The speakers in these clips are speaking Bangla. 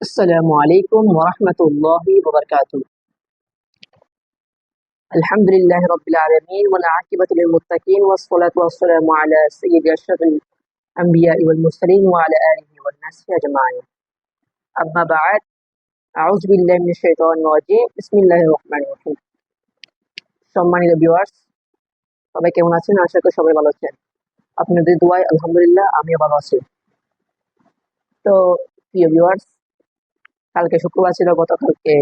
السلام عليكم ورحمة الله وبركاته. الحمد لله رب العالمين والعاقبة للمتقين والصلاة والسلام على سيد أشرف الأنبياء والمرسلين وعلى آله والناس أجمعين. أما بعد، أعوذ بالله من الشيطان الرجيم. بسم الله الرحمن الرحيم. সম্মানিত ভিউয়ার্স, সবাই কেমন আছেন? আশা করি সবাই ভালো আছেন। আপনাদের দোয়ায় আলহামদুলিল্লাহ আমিও ভালো আছি। তো প্রিয় ভিউয়ার্স, কালকে শুক্রবার ছিল, গতকালকে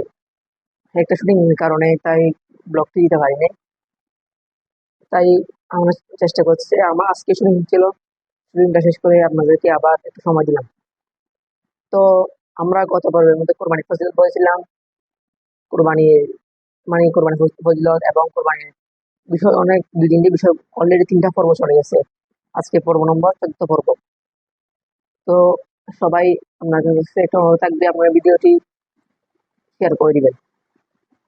একটা শুটিং কারণে তাই ব্লগটি দিতে পারিনি। তাই আমরা চেষ্টা করছি, আমার আজকে শুটিং ছিল, শুটিংটা শেষ করে আপনাদেরকে আবার একটু সময় দিলাম। তো আমরা গত পর্বের মধ্যে কোরবানি ফজিলত বলেছিলাম, কোরবানির কোরবানি ফজিলত এবং কোরবানির বিষয় অনেক 2-3টি বিষয়, অলরেডি 3টা পর্ব চলে গেছে। আজকে পর্ব নম্বর 14 পর্ব। তো সবাই আপনাদের কাছে একটা অনুরোধ থাকবে, আপনার ভিডিওটি শেয়ার করে দিবেন।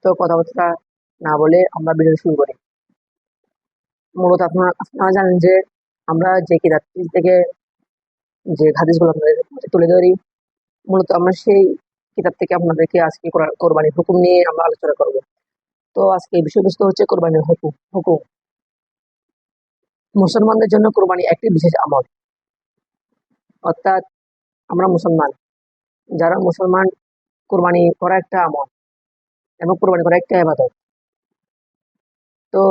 তো কথাবার্তা না বলে আমরা ভিডিও শুরু করি। মূলত আপনারা জানেন যে আমরা যে কিতাবটি থেকে যে হাদিসগুলো আপনাদের তুলে ধরি, মূলত আমরা সেই কিতাব থেকে আপনাদেরকে আজকে কোরবানির হুকুম নিয়ে আমরা আলোচনা করব। তো আজকে বিষয়বস্তু হচ্ছে কোরবানির হুকুম। মুসলমানদের জন্য কোরবানি একটি বিশেষ আমল। অর্থাৎ আমরা মুসলমান, যারা মুসলমান, কোরবানি করা একটা আমল এবং কোরবানি করা একটা ইবাদত। তো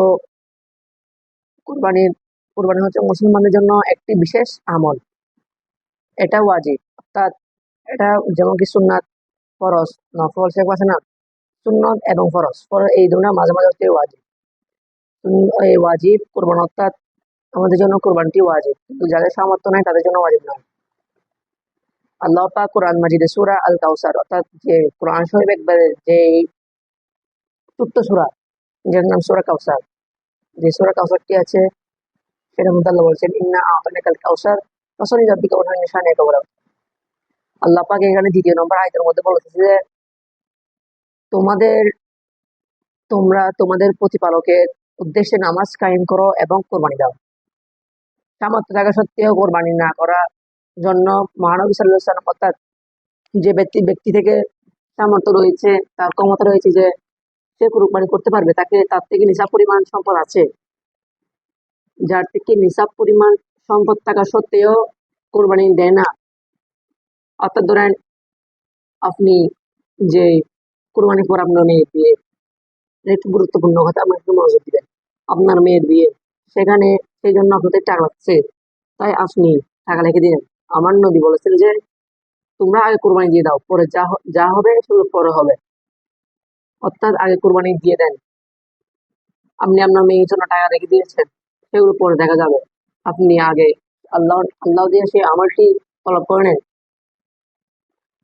কোরবানি হচ্ছে মুসলমানদের জন্য একটি বিশেষ আমল। এটা ওয়াজিব, অর্থাৎ এটা যেমন কি সুন্নাত, ফরজ, নফল, সে আছে না, সুন্নত এবং ফরজ এই দুটো মাঝে মাঝে হচ্ছে ওয়াজিব। এই ওয়াজিব কোরবান, অর্থাৎ আমাদের জন্য কোরবানটি ওয়াজিব, কিন্তু যাদের সামর্থ্য নাই তাদের জন্য ওয়াজিব নয়। আল্লাহ পাক কোরআন মাজিদে সূরা আল কাউসার, অর্থাৎ যে কোরআন শরীফ একবারে যে ছোট্ট সূরা, যার নাম সূরা কাউসার, যে সূরা কাউসারটি আছে সেটার মধ্যে আল্লাহ বলছেন, ইন্না আ'তাইনাকাল কাউসার ফাসল্লি লিরাব্বিকা ওয়ানহার শানিয়াকা ওয়ালা। আল্লাহ পাক এখানে 2 নম্বর আয়াতের মধ্যে বলেছে যে তোমরা তোমাদের প্রতিপালকের উদ্দেশ্যে নামাজ কায়েম করো এবং কোরবানি দাও। সামর্থ্য থাকা সত্ত্বেও কোরবানি না করার জন্য মহানবী সাল্লাল্লাহু আলাইহি ওয়াসাল্লাম, অর্থাৎ যে ব্যক্তি থেকে সামর্থ্য রয়েছে, তার ক্ষমতা রয়েছে যে সে কোরবানি করতে পারবে, তার থেকে নিসাব পরিমাণ সম্পদ আছে, যার থেকে নিসাব পরিমাণ সম্পদ থাকা সত্ত্বেও কোরবানি দেয় না। অর্থাৎ ধরেন আপনি যে কোরবানি পর আপনার মেয়ের বিয়ে, একটু গুরুত্বপূর্ণ কথা, আমার একটু মনোযোগ দিবেন। আপনার মেয়ের বিয়ে, সেখানে সেই জন্য আপনাদের টাকা লাগছে, তাই আপনি টাকা লিখে দিলেন। আমার নবী বলেছেন যে তোমরা আগে কোরবানি দিয়ে দাও, পরে যা হবে সেগুলো পরে হবে। অর্থাৎ আগে কোরবানি দিয়ে দেন। আপনি আপনার মেয়ের জন্য টাকা রেখে দিয়েছেন, সেগুলো পরে দেখা যাবে। আপনি আগে আল্লাহ দিয়ে সেই আমলটি তলব করে নেন।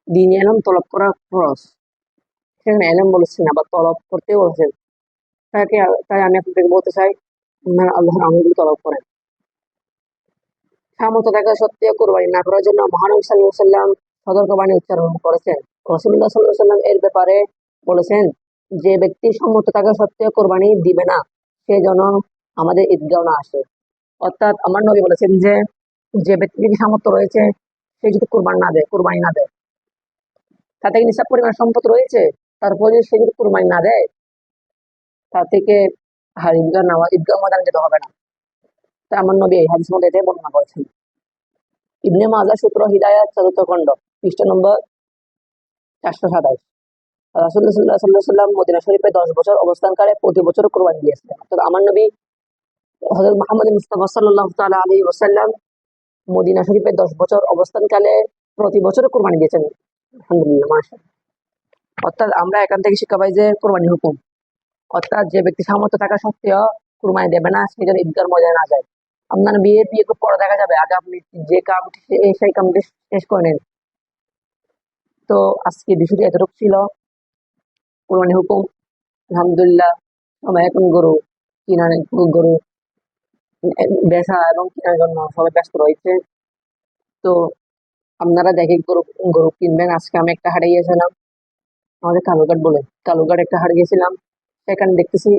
দিন এলম তলব করা খরচ, সেখানে এলম বলেছেন, আবার তলব করতে বলেছেন। তাই আমি আপনাদেরকে বলতে চাই, আপনারা আল্লাহর আমলগুলো তলব করেন। সামর্থ্য থাকা সত্ত্বেও কোরবানি না করার জন্য মহানবী সাল্লাল্লাহু আলাইহি ওয়াসাল্লাম সতর্কবাণী উচ্চারণ করেছেন। রাসূলুল্লাহ সাল্লাল্লাহু আলাইহি ওয়াসাল্লাম এর ব্যাপারে বলেছেন, যে ব্যক্তি সামর্থ্য থাকা সত্ত্বেও কোরবানি দিবে না, সে যেন আমাদের ঈদগাহ না আসে। অর্থাৎ আমার নবী বলেছেন যে যে ব্যক্তির সামর্থ্য রয়েছে সে যদি কোরবানি না দেয়, তার থেকে নিসাব পরিমাণ সম্পদ রয়েছে, তারপরে সে যদি কোরবানি না দেয়, তার থেকে ঈদগাহ ময়দানে যেতে হবে না। তাই আমার নবী এই হাদিসের মধ্যে এটাই বর্ণনা করেছেন। ইবনে মাজাহ সূত্র হিদায়াত 4th খণ্ড, পৃষ্ঠা নম্বর 427। রাসূলুল্লাহ সাল্লাল্লাহু আলাইহি ওয়াসাল্লাম মদিনা শরীফে 10 বছর অবস্থানকালে প্রতি বছর কোরবানি দিয়েছিলেন। অর্থাৎ আমার নবী হযরত মুহাম্মদ মুস্তাফা সাল্লাল্লাহু তাআলা আলাইহি ওয়াসাল্লাম মদিনা শরীফে 10 বছর অবস্থানকালে প্রতি বছর কোরবানি দিয়েছেন। আলহামদুলিল্লাহ, মাশাআল্লাহ। অর্থাৎ আমরা এখান থেকে শিক্ষা পাই যে কোরবানি হুকুম। অর্থাৎ যে ব্যক্তি সামর্থ্য থাকা সত্ত্বেও কোরবানি দেবে না, সে যেন ঈদগাহর ময়দানে না যায়। আপনার বিয়ে খুব পরে দেখা যাবে, আগে আপনি যে কামটি সেই কামটি শেষ করে নেন। তো আজকে বিষয়টি এতটুকু ছিল, কোরবানি হুকুম। আলহামদুলিল্লাহ, সবাই এখন গরু বেচা এবং কেনার জন্য সবাই ব্যস্ত রয়েছে। তো আপনারা দেখে গরু গরু কিনবেন। আজকে আমি একটা হাটে গিয়েছিলাম, আমাদের কালুঘাট একটা হাটে গিয়েছিলাম। সেখানে দেখতেছি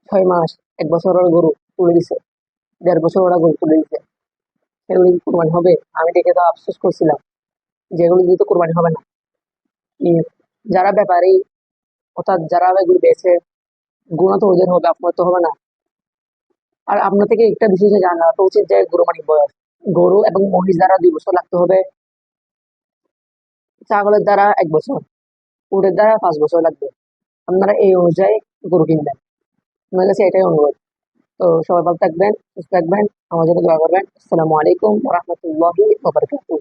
6 মাস 1 বছর ওরা গরু তুলে দিছে, 1.5 বছর ওরা গরু তুলে দিছে। সেগুলি কোরবানি হবে? আমি দেখে তো আফসোস করছিলাম, যেগুলো দিয়ে তো কোরবানি হবে না। যারা ব্যাপারী অর্থাৎ যারা এগুলো বেছে গুণা তো ওদের হবে, আপনার তো হবে না। আর আপনার থেকে একটা বিষয় যে জানা তো উচিত যে গরু মানে বয়স, গরু এবং মহিষ দ্বারা 2 বছর লাগতে হবে, ছাগলের দ্বারা 1 বছর, উটের দ্বারা 5 বছর লাগবে। আপনারা এই অনুযায়ী গরু কিনবেন। আমার কাছে এটাই অনুরোধ। তো সবাই ভালো থাকবেন, সুস্থ থাকবেন, আমার জন্য দোয়া করবেন। আসসালামু আলাইকুম ওয়া রাহমাতুল্লাহি ওয়া বারাকাতুহু।